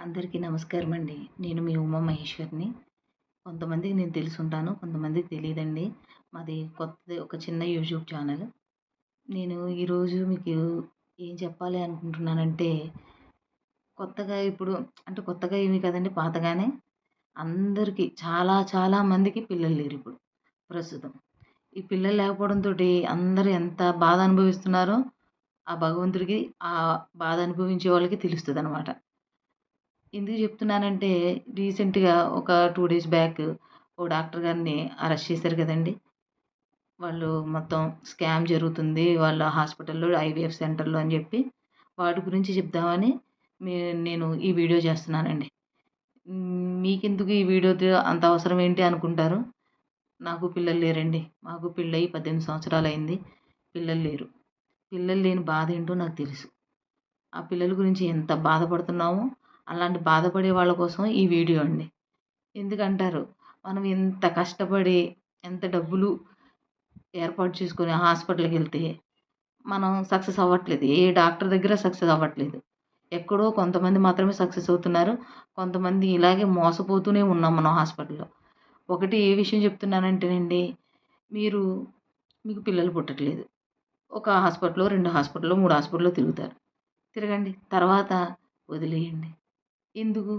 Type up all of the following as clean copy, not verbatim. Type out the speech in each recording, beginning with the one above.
అందరికీ నమస్కారం అండి. నేను మీ ఉమా మహేశ్వరిని. కొంతమందికి నేను తెలిసుంటాను. కొంతమందికి తెలీదండి. మాది కొత్తది ఒక చిన్న యూట్యూబ్ ఛానల్. నేను ఈరోజు మీకు ఏం చెప్పాలి అనుకుంటున్నానంటే, కొత్తగా ఇప్పుడు కొత్తగా ఏమి కదండీ పాతగానే అందరికీ చాలా చాలా మందికి పిల్లలు లేరిప్పుడు ప్రస్తుతం. ఈ పిల్లలు లేకపోవడంతోటి అందరూ ఎంత బాధ అనుభవిస్తున్నారో ఆ భగవంతుడికి, ఆ బాధ అనుభవించే వాళ్ళకి తెలుస్తదనమాట. ఎందుకు చెప్తున్నానంటే, రీసెంట్‌గా ఒక 2 డేస్ బ్యాక్ ఓ డాక్టర్ గారిని అరెస్ట్ చేశారు కదండీ! వాళ్ళు మొత్తం స్కామ్ జరుగుతుంది వాళ్ళ హాస్పిటల్‌లో, ఐవీఎఫ్ సెంటర్‌లో అని చెప్పి, వాటి గురించి చెప్దామని మీ నేను ఈ వీడియో చేస్తున్నానండి. మీకెందుకు ఈ వీడియోతో అంత అవసరం ఏంటి అనుకుంటారు. నాకు పిల్లలు లేరండి. మాకు పెళ్ళయి 18 సంవత్సరాలయింది. పిల్లలు లేరు. పిల్లలు లేని బాధ ఏంటో నాకు తెలుసు. ఆ పిల్లల గురించి ఎంత బాధపడుతున్నామో, అలాంటి బాధపడే వాళ్ళ కోసం ఈ వీడియో అండి. ఎందుకంటారు, మనం ఎంత కష్టపడి, ఎంత డబ్బులు ఏర్పాటు చేసుకొని హాస్పిటల్‌కెళ్తే, మనం సక్సెస్ అవ్వట్లేదు. ఏ డాక్టర్ దగ్గర సక్సెస్ అవ్వట్లేదు. ఎక్కడో కొంతమంది మాత్రమే సక్సెస్ అవుతున్నారు. కొంతమంది ఇలాగే మోసపోతూనే ఉన్నాం మనం హాస్పిటల్‌లో. ఒకటి ఏ విషయం చెప్తున్నానంటేనండి, మీరు మీకు పిల్లలు పుట్టట్లేదు. ఒక హాస్పిటల్లో, 2 హాస్పిటల్లో, 3 హాస్పిటల్లో తిరుగుతారు. తిరగండి. తర్వాత వదిలేయండి. ఎందుకు?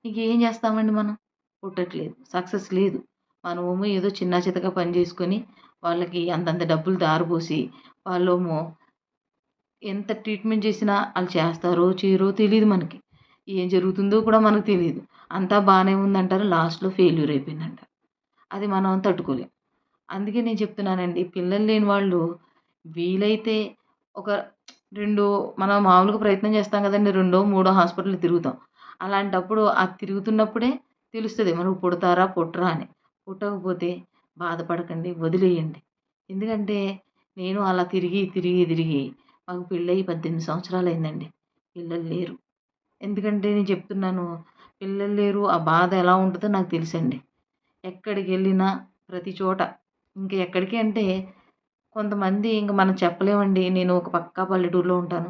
ఇంకేం చేస్తామండి మనం? పుట్టట్లేదు. సక్సెస్ లేదు. మనమేమో ఏదో చిన్నా చితకా పని చేసుకొని, వాళ్ళకి అంతంత డబ్బులు ధారపోసి, వాళ్ళేమో ఎంత ట్రీట్మెంట్ చేసినా ఆళ్ళు చేస్తారో, చేయరో తెలీదు మనకి. ఏం జరుగుతుందో కూడా మనకు తెలీదు. అంతా బానే ఉందంటారు. లాస్ట్‌లో ఫెయిల్యూర్ అయిపోయిందంటారు. అది మనం తట్టుకోలేం. అందుకే నేను చెప్తున్నానండి. పిల్లలు లేని వాళ్ళు వీలైతే ఒక 2 మనం మామూలుగా ప్రయత్నం చేస్తాం కదండీ! రెండో, మూడో హాస్పిటల్‌కి తిరుగుతాం. అలాంటప్పుడు ఆ తిరుగుతున్నప్పుడే తెలుస్తది మనకు పుడతారా? పుట్టరా అని. పుట్టకపోతే బాధపడకండి. వదిలేయండి. ఎందుకంటే నేను అలా తిరిగి, తిరిగి, తిరిగి మాకు పెళ్ళయి 18 సంవత్సరాలయిందండి. పిల్లలు లేరు. ఎందుకంటే నేను చెప్తున్నాను. పిల్లలు లేరు. ఆ బాధ ఎలా ఉంటదో నాకు తెలుసండి. ఎక్కడికెళ్ళినా ప్రతి చోట ఇంక ఎక్కడికి అంటే కొంతమంది ఇంక మనం చెప్పలేమండి. నేను ఒక పక్కా పల్లెటూరులో ఉంటాను.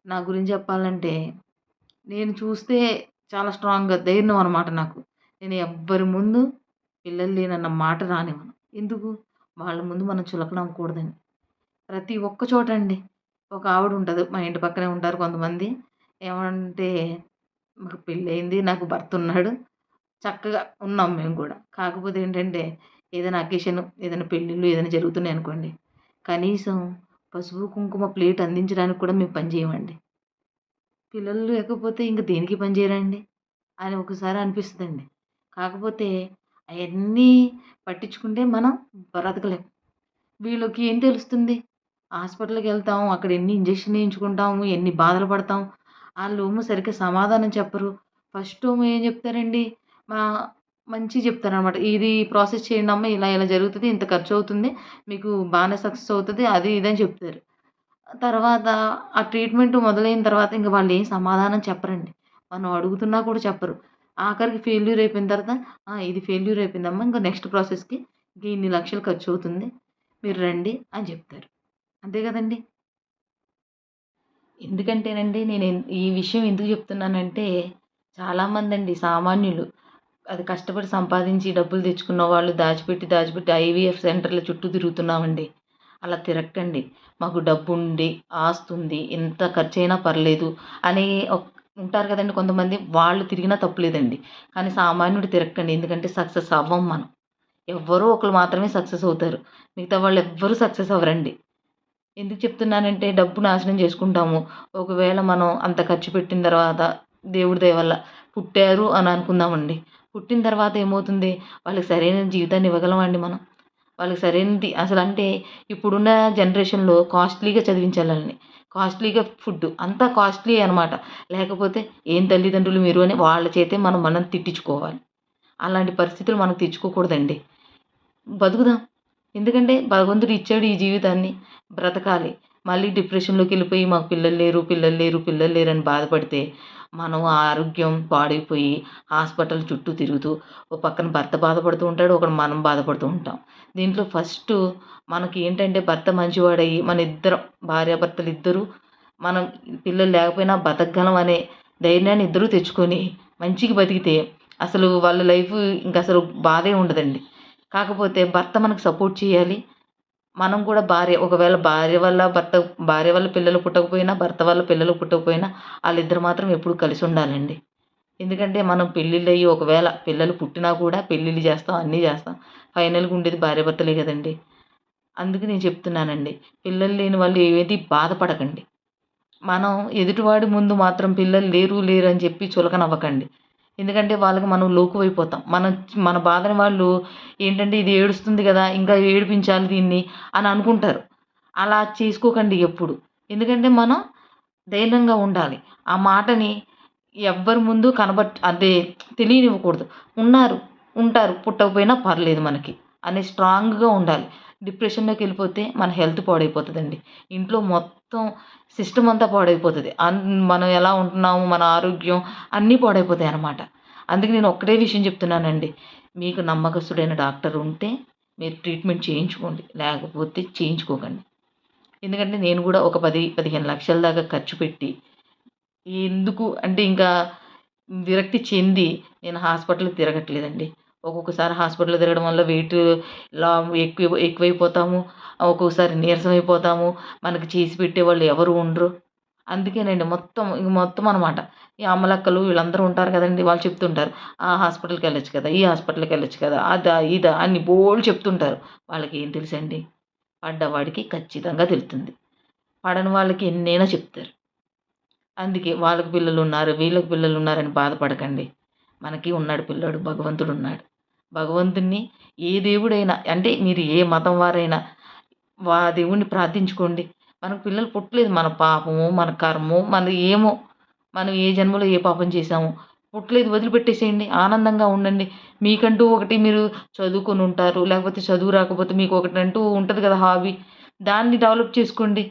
నా గురించి చెప్పాలంటే నేను చూస్తే చాలా స్ట్రాంగ్‌గా ధైర్యం అనమాట నాకు. నేను ఎవ్వరి ముందు పిల్లలు లేరన్న మాట రానివ్వను. ఎందుకు? వాళ్ళ ముందు మనం చులకన అవ్వకూడదని. ప్రతి ఒక్క చోటండి. ఒక ఆవిడుంటది. మా ఇంటి పక్కనే ఉంటారు కొంతమంది. ఏమంటే మాకు పెళ్లయింది. నాకు భర్తున్నాడు. చక్కగా ఉన్నాం మేము గూడా. కాకపోతే ఏంటంటే, ఏదైనా అకేషన్, ఏదైనా పెళ్ళిళ్ళు ఏదైనా జరుగుతున్నాయనుకోండి, కనీసం పసుపు, కుంకుమ ప్లేట్ అందించడానికి కూడా మేము పని చేయమండి. పిల్లలు లేకపోతే ఇంక దేనికి పని చేయరండి అని ఒకసారి అనిపిస్తదండి. కాకపోతే అయన్నీ పట్టించుకుంటే మనం బ్రతకలేం. వీళ్ళకి ఏం తెలుస్తుంది? హాస్పిటల్‌కెళ్తాం. అక్కడ ఎన్ని ఇంజెక్షన్‌లు ఏయించుకుంటాము, ఎన్ని బాధలు పడతాం. ఆళ్ళేమో సరిగ్గా సమాధానం చెప్పరు. ఫస్టేమో ఏం చెప్తారండి, మా మంచిగా చెప్తారనమాట. ఇది ప్రాసెస్ చేయండమ్మా, ఇలా ఇలా జరుగుతది, ఇంత ఖర్చవుతుంది, మీకు బానే సక్సెస్ అవుతది, అది ఇది అని చెప్తారు. తర్వాత ఆ ట్రీట్మెంట్ మొదలైన తర్వాత ఇంక వాళ్ళేం సమాధానం చెప్పరండి. మనం అడుగుతున్నా కూడా చెప్పరు. ఆఖరికి ఫెయిల్యూర్ అయిపోయిన తర్వాత, ఇది ఫెయిల్యూర్ అయిపోయిందమ్మా. ఇంక నెక్స్ట్ ప్రాసెస్‌కి ఇంక ఇన్ని లక్షలు ఖర్చవుతుంది. మీరు రండి అని చెప్తారు. అంతే కదండీ! ఎందుకంటేనండి ఈ విషయం ఎందుకు చెప్తున్నానంటే, చాలామందండి సామాన్యులు అది కష్టపడి సంపాదించి డబ్బులు తెచ్చుకున్న వాళ్ళు దాచిపెట్టి, దాచిపెట్టి ఐవీఎఫ్ సెంటర్‌ల చుట్టూ తిరుగుతున్నామండి. అలా తిరక్కండి. మాకు డబ్బుంది, ఆస్తుంది, ఎంత ఖర్చయినా పర్లేదు అని ఉంటారు కదండీ కొంతమంది. వాళ్ళు తిరిగినా తప్పులేదండి. కానీ సామాన్యుడు తిరక్కండి. ఎందుకంటే సక్సెస్ అవ్వం మనం. ఎవ్వరో ఒకళ్ళు మాత్రమే సక్సెస్ అవుతారు. మిగతా వాళ్ళెవ్వరూ సక్సెస్ అవ్వరండి. ఎందుకు చెప్తున్నానంటే డబ్బు నాశనం చేసుకుంటాము. ఒకవేళ మనం అంత ఖర్చు పెట్టిన తర్వాత దేవుడి దయ వల్ల పుట్టారు అని అనుకుందామండి. పుట్టిన తర్వాత ఏమవుతుంది? వాళ్ళకి సరైన జీవితాన్ని ఇవ్వగలమా అండి మనం? వాళ్ళకి సరైనది అసలంటే ఇప్పుడున్న జనరేషన్‌లో కాస్ట్‌లీగా చదివించాలి ఆళ్ళని. కాస్ట్‌లీగా ఫుడ్డు అంతా కాస్ట్‌లీయే అనమాట. లేకపోతే ఏం తల్లిదండ్రులు మీరు అని వాళ్ళ చేతే మనం తిట్టించుకోవాలి. అలాంటి పరిస్థితులు మనం తెచ్చుకోకూడదండి. బతుకుదాం. ఎందుకంటే భగవంతుడు ఇచ్చాడు ఈ జీవితాన్ని. బ్రతకాలి. మళ్ళీ డిప్రెషన్‌లోకెళ్ళిపోయి మాకు పిల్లలు లేరు, పిల్లలు లేరు, పిల్లలు లేరని బాధపడితే, మనం ఆరోగ్యం పాడైపోయి హాస్పిటల్ చుట్టూ తిరుగుతూ, ఓ పక్కన భర్త బాధపడుతూ ఉంటాడు. ఒకడు మనం బాధపడుతూ ఉంటాం. దీంట్లో ఫస్టు మనకి ఏంటంటే భర్త మంచివాడయ్యి మన ఇద్దరం భార్యాభర్తలిద్దరూ మనం పిల్లలు లేకపోయినా బతకగలం అనే ధైర్యాన్ని ఇద్దరూ తెచ్చుకొని మంచిగా బతికితే అసలు వాళ్ళ లైఫ్ ఇంక అసలు బాధే ఉండదండి. కాకపోతే భర్త మనకు సపోర్ట్ చేయాలి. మనం కూడా ఒకవేళ భార్య వల్ల పిల్లలు పుట్టకపోయినా, భర్త వల్ల పిల్లలు పుట్టకపోయినా ఆళ్ళిద్దరు మాత్రం ఎప్పుడు కలిసుండాలండి. ఎందుకంటే మనం పెళ్ళిళ్ళయ్యి ఒకవేళ పిల్లలు పుట్టినా కూడా పెళ్ళిళ్ళు చేస్తాం, అన్నీ చేస్తాం. ఫైనల్‌గా ఉండేది భార్యాభర్తలే గదండీ! అందుకే నేను చెప్తున్నానండి. పిల్లలు లేని వాళ్ళు ఏది బాధపడకండి. మనం ఎదుటివాడి ముందు మాత్రం పిల్లలు లేరు, లేరు అని చెప్పి చులకనవ్వకండి. ఎందుకంటే వాళ్ళకి మనం లోకువైపోతాం. మన బాధని వాళ్ళు ఏంటంటే ఇది ఏడుస్తుంది గదా! ఇంకా ఏడిపించాలి దీన్ని అని అనుకుంటారు. అలా చేసుకోకండి ఎప్పుడు. ఎందుకంటే మనం ధైర్యంగా ఉండాలి. ఆ మాటని ఎవ్వరి ముందు అంటే తెలియనివ్వకూడదు. ఉన్నారు, ఉంటారు, పుట్టకపోయినా పర్లేదు మనకి అని స్ట్రాంగ్‌గా ఉండాలి. డిప్రెషన్‌లోకెళ్ళిపోతే మన హెల్త్ పాడైపోతదండి. ఇంట్లో మొత్తం సిస్టమ్ అంతా పాడైపోతది. మనం ఎలా ఉంటున్నాము, మన ఆరోగ్యం అన్నీ పాడైపోతాయన్నమాట. అందుకే నేను ఒక్కటే విషయం చెప్తున్నానండి. మీకు నమ్మకస్తుడైన డాక్టర్ ఉంటే మీరు ట్రీట్మెంట్ చేయించుకోండి. లేకపోతే చేయించుకోకండి. ఎందుకంటే నేను గూడా ఒక 10, 15 లక్షల దాకా ఖర్చు పెట్టి ఎందుకు అంటే ఇంకా విరక్తి చెంది నేను హాస్పిటల్‌కి తిరగట్లేదండి. ఒక్కొక్కసారి హాస్పిటల్‌లో తిరగడం వల్ల వెయిట్ ఎక్కువైపోతాము. ఒక్కొక్కసారి నీరసమైపోతాము. మనకి చేసి పెట్టేవాళ్ళు ఎవరు ఉండరు. అందుకేనండి మొత్తం అనమాట. ఈ అమ్మలక్కలు వీళ్ళందరూ ఉంటారు కదండీ! వాళ్ళు చెప్తుంటారు. ఆ హాస్పిటల్‌కెళ్ళొచ్చు కదా! ఈ హాస్పిటల్‌కెళ్ళొచ్చు కదా! అదా, ఇదా అని బోలెడు చెప్తుంటారు. వాళ్ళకేం తెలుసండి? పడ్డవాడికి ఖచ్చితంగా తెలుస్తుంది. పడని వాళ్ళకి ఎన్నైనా చెప్తారు. అందుకే వాళ్ళకి పిల్లలున్నారు, వీళ్ళకి పిల్లలున్నారని బాధపడకండి. మనకి ఉన్నాడు పిల్లోడు, భగవంతుడున్నాడు. భగవంతుడిని ఏ దేవుడైనా అంటే మీరు ఏ మతం వారైనా దేవుడిని ప్రార్థించుకోండి. మనకు పిల్లలు పుట్టలేదు. మన పాపమో, మన కర్మో, ఏమో మనం ఏ జన్మలో ఏ పాపం చేశామో పుట్టలేదు వదిలిపెట్టేసేయండి. ఆనందంగా ఉండండి. మీకంటూ ఒకటి మీరు చదువుకొనుంటారు. లేకపోతే చదువు రాకపోతే మీకొకటంటూ ఉంటది కదా హాబీ. దాన్ని డెవలప్ చేసుకోండి.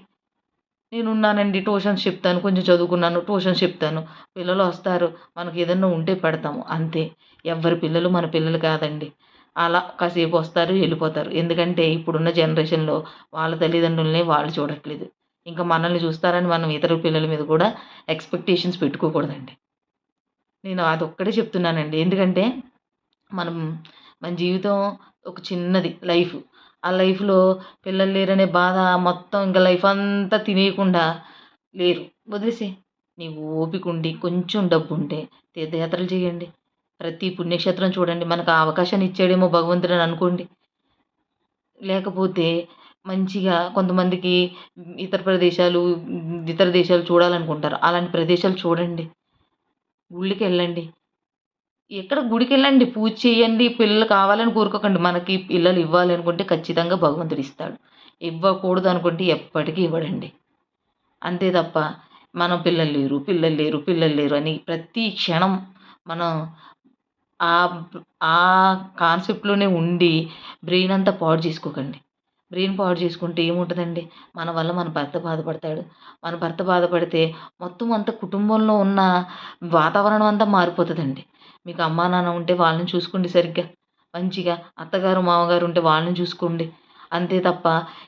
నేనున్నానండి. ట్యూషన్స్ చెప్తాను. కొంచెం చదువుకున్నాను. ట్యూషన్స్ చెప్తాను. పిల్లలొస్తారు. మనకేదన్నా ఉంటే పెడతాము. అంతే. ఎవ్వరి పిల్లలు మన పిల్లలు కాదండి. అలా కాసేపొస్తారు, ఎళ్ళిపోతారు. ఎందుకంటే ఇప్పుడున్న జనరేషన్‌లో వాళ్ళ తల్లిదండ్రులనే వాళ్ళు చూడట్లేదు. ఇంకా మనల్ని చూస్తారని మనం ఇతరుల పిల్లల మీద కూడా ఎక్స్‌పెక్టేషన్స్ పెట్టుకోకూడదండి. నేను అదొక్కటే చెప్తున్నానండి. ఎందుకంటే మనం మన జీవితం ఒక చిన్నది లైఫ్. ఆ లైఫ్‌లో పిల్లలు లేరనే బాధ మొత్తం ఇంక లైఫ్ అంతా తినేయకుండా లేరు. వదిలేసేయి. నీకు ఓపికుండి, కొంచెం డబ్బుంటే తీర్థయాత్రలు చేయండి. ప్రతి పుణ్యక్షేత్రం చూడండి. మనకు ఆ అవకాశాన్ని ఇచ్చాడేమో భగవంతుడని అనుకోండి. లేకపోతే మంచిగా కొంతమందికి ఇతర దేశాలు చూడాలనుకుంటారు. అలాంటి ప్రదేశాలు చూడండి. గుళ్ళకెళ్ళండి. గుడికెళ్ళండి. పూజ చేయండి. పిల్లలు కావాలని కోరుకోకండి. మనకి పిల్లలు ఇవ్వాలి అనుకుంటే ఖచ్చితంగా భగవంతుడిస్తాడు. ఇవ్వకూడదు అనుకుంటే ఎప్పటికీ ఇవ్వడండి. అంతే తప్ప మనం పిల్లలు లేరు అని ప్రతి క్షణం మనం ఆహ్, ఆ కాన్సెప్ట్‌లోనే ఉండి బ్రెయిన్ అంతా పాడు చేసుకోకండి. బ్రెయిన్ పాడు చేసుకుంటే ఏముంటదండి? మన వల్ల మన భర్త బాధపడతాడు. మన భర్త బాధపడితే మొత్తం అంతా కుటుంబంలో ఉన్న వాతావరణం అంతా మారిపోతదండి. మీకు అమ్మా, నాన్న ఉంటే వాళ్ళని చూసుకోండి సరిగ్గా. మంచిగా అత్తగారు, మామగారు ఉంటే వాళ్ళని చూసుకోండి. అంతే తప్ప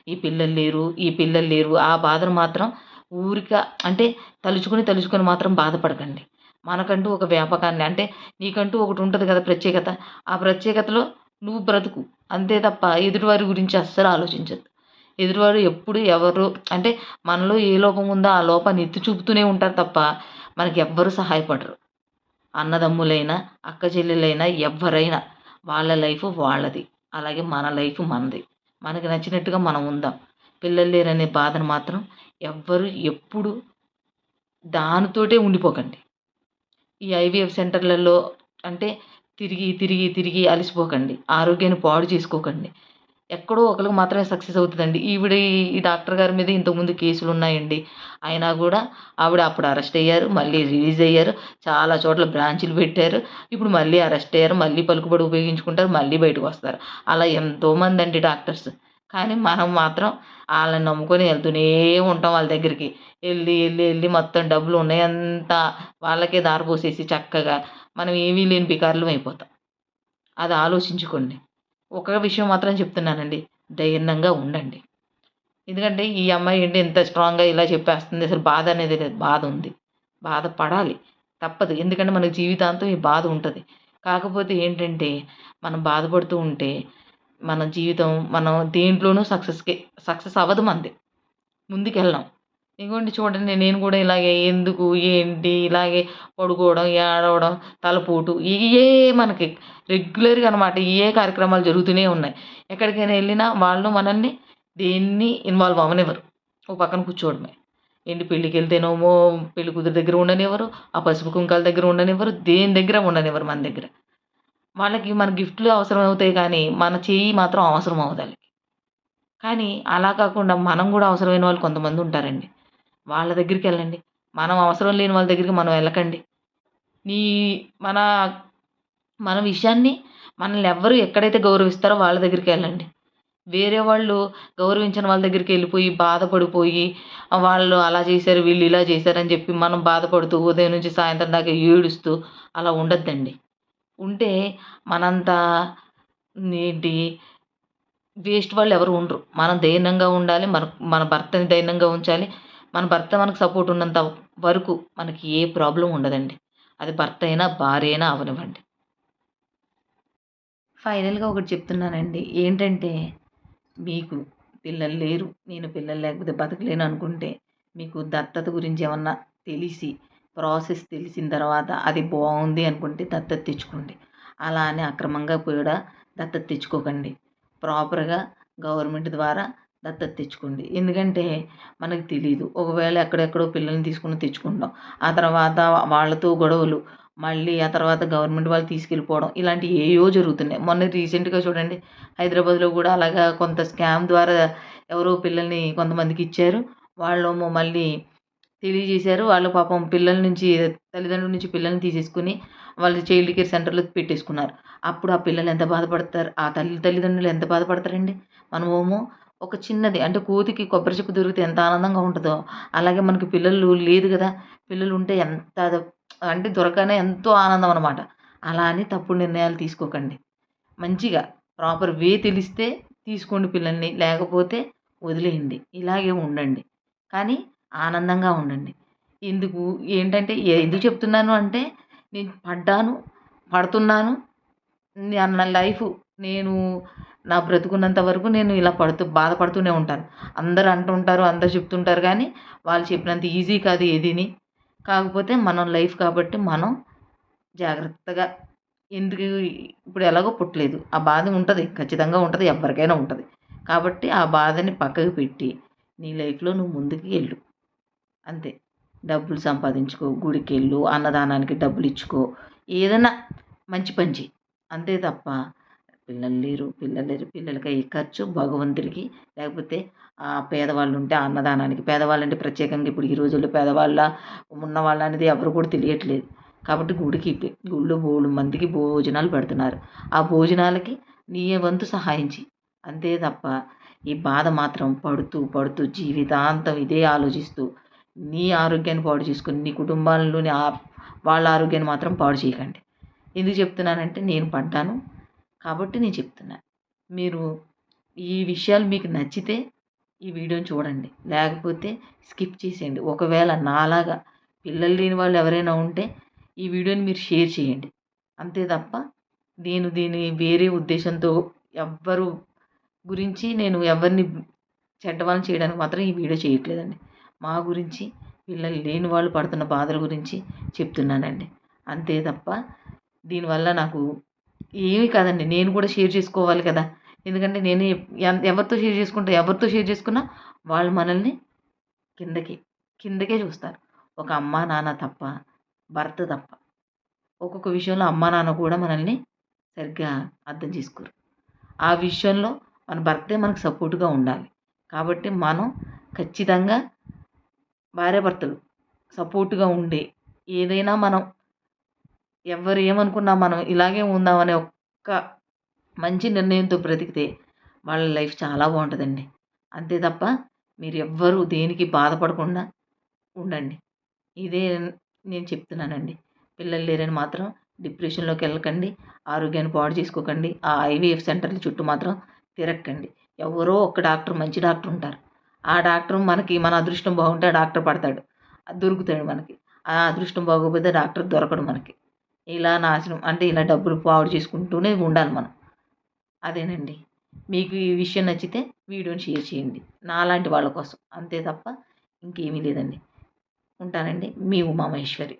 ఈ పిల్లలు లేరు ఆ బాధను మాత్రం ఊరిక అంటే తలుచుకొని మాత్రం బాధపడకండి. మనకంటూ ఒక వ్యాపకాన్ని అంటే నీకంటూ ఒకటుంటది కదా ప్రత్యేకత. ఆ ప్రత్యేకతలో నువ్వు బ్రతుకు. అంతే తప్ప ఎదుటివారి గురించి అస్సలు ఆలోచించొద్దు. ఎదుటివారు ఎప్పుడు ఎవరు అంటే మనలో ఏ లోపం ఉందో ఆ లోపాన్ని ఎత్తి చూపుతూనే ఉంటారు తప్ప మనకెవ్వరు సహాయపడరు. అన్నదమ్ములైనా, అక్క చెల్లెలైనా ఎవ్వరైనా వాళ్ళ లైఫ్ వాళ్ళది. అలాగే మన లైఫ్ మనది. మనకి నచ్చినట్టుగా మనం ఉందాం. పిల్లలు లేరనే బాధను మాత్రం ఎవ్వరు ఎప్పుడు దానితోటే ఉండిపోకండి. ఈ ఐవీఎఫ్ సెంటర్‌లలో అంటే తిరిగి అలసిపోకండి. ఆరోగ్యాన్ని పాడు చేసుకోకండి. ఎక్కడో ఒకళ్ళకి మాత్రమే సక్సెస్ అవుతదండి. ఈ డాక్టర్ గారి మీద ఇంతకుముందు కేసులున్నాయండి. అయినా గూడా ఆవిడ అప్పుడు అరెస్ట్ అయ్యారు. మళ్ళీ రిలీజ్ అయ్యారు. చాలా చోట్ల బ్రాంచులు పెట్టారు. ఇప్పుడు మళ్ళీ అరెస్ట్ అయ్యారు. మళ్ళీ పలుకుబడి ఉపయోగించుకుంటారు. మళ్ళీ బయటకొస్తారు. అలా ఎంతోమందండి డాక్టర్స్. కానీ మనం మాత్రం ఆళ్ళని నమ్ముకొని ఎళ్తూనే ఉంటాం వాళ్ళ దగ్గరికి. ఎళ్లి మొత్తం డబ్బులు ఉన్నయంతా వాళ్ళకే దారపోసేసి చక్కగా మనం ఏమీ లేని బికారులం అయిపోతాం. అది ఆలోచించుకోండి. ఒక విషయం మాత్రం చెప్తున్నానండి. ధైర్యంగా ఉండండి. ఎందుకంటే ఈ అమ్మాయి ఏంటి ఇంత స్ట్రాంగ్‌గా ఇలా చెప్పేస్తుంది. అసలు బాధ అనేది లేదు. బాధ ఉంది. బాధపడాలి. తప్పదు. ఎందుకంటే మనకు జీవితాంతం ఈ బాధ ఉంటది. కాకపోతే ఏంటంటే, మనం బాధపడుతూ ఉంటే, మన జీవితం మనం దేంట్లోనూ సక్సెస్ అవ్వదు మనది. ముందుకెళ్ళం. ఇగోండి చూడండి నేను కూడా ఇలాగే ఎందుకు, ఏంటి ఇలాగే పడుకోవడం, ఏడవడం, తలపోటు ఇయ్యే మనకి రెగ్యులర్‌గా అనమాట. ఇయ్యే కార్యక్రమాలు జరుగుతూనే ఉన్నాయి. ఎక్కడికైనా ఎళ్ళినా వాళ్ళు మనల్ని దేన్ని ఇన్వాల్వ్ అవ్వనివ్వరు. ఓ పక్కన కూర్చోవడమే. ఏంటి పెళ్ళికెళ్తేనేమో పెళ్లి కూతురు దగ్గర ఉండనివ్వరు. ఆ పసుపు కుంకాల దగ్గర ఉండనివ్వరు. దేని దగ్గర ఉండనివ్వరు మన దగ్గర. వాళ్ళకి మన గిఫ్ట్‌లు అవసరమవుతాయి కానీ, మన చెయ్యి మాత్రం అవసరం అవ్వదాళ్ళకి. కానీ అలా కాకుండా మనం గూడా అవసరమైన వాళ్ళు కొంతమందుంటారండి. వాళ్ళ దగ్గరికెళ్ళండి. మనం అవసరం లేని వాళ్ళ దగ్గరికి మనం ఎళ్ళకండి. నీ మన మన విషయాన్ని మనల్నెవ్వరు ఎక్కడైతే గౌరవిస్తారో వాళ్ళ దగ్గరికెళ్ళండి. వేరే వాళ్ళు గౌరవించని వాళ్ళ దగ్గరికెళ్ళిపోయి బాధపడిపోయి వాళ్ళు అలా చేశారు, వీళ్ళు ఇలా చేశారని చెప్పి మనం బాధపడుతూ ఉదయం నుంచి సాయంత్రం దాకా ఏడుస్తూ అలా ఉండొద్దండి. ఉంటే మనంత ఏంటి వేస్ట్ వాళ్ళెవరు ఉండరు. మనం దైన్యంగా ఉండాలి. మన భర్తని దైన్యంగా ఉంచాలి. మన భర్త మనకు సపోర్ట్ ఉన్నంత వరకు మనకి ఏ ప్రాబ్లమ్ ఉండదండి. అది భర్త అయినా, భార్య అయినా అవ్వనివ్వండి. ఫైనల్‌గా ఒకటి చెప్తున్నానండి. ఏంటంటే మీకు పిల్లలు లేరు. నేను పిల్లలు లేకపోతే బతకలేను అనుకుంటే, మీకు దత్తత గురించి ఏమన్నా తెలిసి, ప్రాసెస్ తెలిసిన తర్వాత అది బావుంది అనుకుంటే దత్తత తెచ్చుకోండి. అలా అని అక్రమంగా కూడా దత్తత తెచ్చుకోకండి. ప్రాపర్‌గా గవర్నమెంట్ ద్వారా దత్తత తెచ్చుకోండి. ఎందుకంటే మనకు తెలీదు. ఒకవేళ ఎక్కడెక్కడో పిల్లల్ని తీసుకొని తెచ్చుకుంటాం. ఆ తర్వాత వాళ్ళతో గొడవలు. మళ్ళీ ఆ తర్వాత గవర్నమెంట్ వాళ్ళు తీసుకెళ్ళిపోవడం. ఇలాంటియి ఏయో జరుగుతున్నాయి. మొన్న రీసెంట్‌గా చూడండి హైదరాబాద్‌లో గూడా అలాగా కొంత స్కామ్ ద్వారా ఎవరో పిల్లల్ని కొంతమందికిచ్చారు. వాళ్ళేమో మళ్ళీ తెలియజేశారు. వాళ్ళు పాపం పిల్లల నుంచి తల్లిదండ్రుల నుంచి పిల్లల్ని తీసేసుకొని వాళ్ళు చైల్డ్ కేర్ సెంటర్‌లో పెట్టేసుకున్నారు. అప్పుడు ఆ పిల్లలు ఎంత బాధపడతారు. ఆ తల్లిదండ్రులు ఎంత బాధపడతారండి. మనమేమో ఒక చిన్నది అంటే కోతికి కొబ్బరి చిప్ప దొరికితే ఎంత ఆనందంగా ఉంటదో, అలాగే మనకి పిల్లలు లేదు గదా! పిల్లలుంటే ఎంత అంటే దొరకగానే ఎంతో ఆనందం అనమాట. అలా అని తప్పుడు నిర్ణయాలు తీసుకోకండి. మంచిగా ప్రాపర్ వే తెలిస్తే తీసుకోండి పిల్లల్ని. లేకపోతే వదిలేయండి. ఇలాగే ఉండండి. కానీ ఆనందంగా ఉండండి. ఎందుకు ఏంటంటే ఎందుకు చెప్తున్నాను అంటే నేను పడ్డాను, పడుతున్నాను. నా లైఫు నేను నా బ్రతుకున్నంత వరకు నేను ఇలా బాధపడుతూనే ఉంటాను. అందరూ అంటుంటారు, అందరూ చెప్తుంటారు గానీ, వాళ్ళు చెప్పినంత ఈజీ కాదు ఏదీని. కాకపోతే మనం లైఫ్ కాబట్టి మనం జాగ్రత్తగా ఎందుకు ఇప్పుడు ఎలాగో పుట్టలేదు. ఆ బాధ ఉంటది. ఖచ్చితంగా ఉంటది. ఎవ్వరికైనా ఉంటది. కాబట్టి ఆ బాధని పక్కకు పెట్టి, నీ లైఫ్‌లో నువ్వు ముందుకు ఎళ్ళు. అంతే. డబ్బులు సంపాదించుకో, గుడికెళ్ళు, అన్నదానానికి డబ్బులిచ్చుకో, ఏదన్నా మంచి పని చెయి. అంతే తప్ప పిల్లలు లేరు, పిల్లలకయ్యే ఖర్చు భగవంతుడికి లేకపోతే పేదవాళ్ళుంటే ఆ అన్నదానానికి. పేదవాళ్ళంటే ప్రత్యేకంగా ఇప్పుడు ఈ రోజుల్లో పేదవాళ్ళా, ఉన్నవాళ్ళా అనేది ఎవరు కూడా తెలియట్లేదు. కాబట్టి గుడిలో బోలెడు మందికి భోజనాలు పెడుతున్నారు. ఆ భోజనాలకి నీ వంతు సహాయం చెయి. అంతే తప్ప ఈ బాధ మాత్రం పడుతూ జీవితాంతం ఇదే ఆలోచిస్తూ నీ ఆరోగ్యాన్ని పాడు చేసుకొని, నీ కుటుంబాల్లోని వాళ్ళ ఆరోగ్యాన్ని మాత్రం పాడు చేయకండి. ఎందుకు చెప్తున్నానంటే నేను పడ్డాను. కాబట్టి నేను చెప్తున్నా. మీరు ఈ విషయాలు మీకు నచ్చితే ఈ వీడియోని చూడండి. లేకపోతే స్కిప్ చేసేయండి. ఒకవేళ నాలాగా పిల్లలు లేని వాళ్ళు ఎవరైనా ఉంటే ఈ వీడియోని మీరు షేర్ చేయండి. అంతే తప్ప నేను దీన్ని వేరే ఉద్దేశంతో ఎవ్వరు గురించి నేను ఎవరిని చెడ్డవాళ్ళని చేయడానికి మాత్రం ఈ వీడియో చేయట్లేదండి. మా గురించి పిల్లలు లేని వాళ్ళు పడుతున్న బాధల గురించి చెప్తున్నానండి. అంతే తప్ప దీనివల్ల నాకు ఏమి కాదండి. నేను కూడా షేర్ చేసుకోవాలి కదా! ఎందుకంటే నేను ఎవరితో షేర్ చేసుకున్నా వాళ్ళు మనల్ని కిందకి, కిందకే చూస్తారు. ఒక అమ్మా, నాన్న తప్ప, భర్త తప్ప. ఒక్కొక్క విషయంలో అమ్మా, నాన్న కూడా మనల్ని సరిగ్గా అర్థం చేసుకోరు. ఆ విషయంలో మన భర్తే మనకు సపోర్ట్‌గా ఉండాలి. కాబట్టి మనం ఖచ్చితంగా భార్యాభర్తలు సపోర్ట్‌గా ఉండి ఏదైనా మనం ఎవ్వరు ఏమనుకున్నా మనం ఇలాగే ఉందామనే ఒక్క మంచి నిర్ణయంతో బ్రతికితే వాళ్ళ లైఫ్ చాలా బావుంటదండి. అంతే తప్ప మీరెవ్వరూ దేనికి బాధపడకుండా ఉండండి. ఇదే నేను చెప్తున్నానండి. పిల్లలు లేరని మాత్రం డిప్రెషన్‌లోకెళ్ళకండి. ఆరోగ్యాన్ని పాడు చేసుకోకండి. ఆ ఐవీఎఫ్ సెంటర్‌ల చుట్టూ మాత్రం తిరక్కండి. ఎవరో ఒక డాక్టర్ మంచి డాక్టర్ ఉంటారు. ఆ డాక్టర్ మన అదృష్టం బాగుంటే ఆ డాక్టర్ పడతాడు. దొరుకుతాడు మనకి. ఆ అదృష్టం బాగోకపోతే డాక్టర్ దొరకడు మనకి. ఇలా నాశనం అంటే ఇలా డబ్బులు పాడు చేసుకుంటూనే ఉండాలి మనం. అదేనండి. మీకు ఈ విషయం నచ్చితే వీడియోని షేర్ చేయండి. నాలాంటి వాళ్ళ కోసం. అంతే తప్ప ఇంకేమీ లేదండి. ఉంటానండి. మీ ఉమామహేశ్వరి.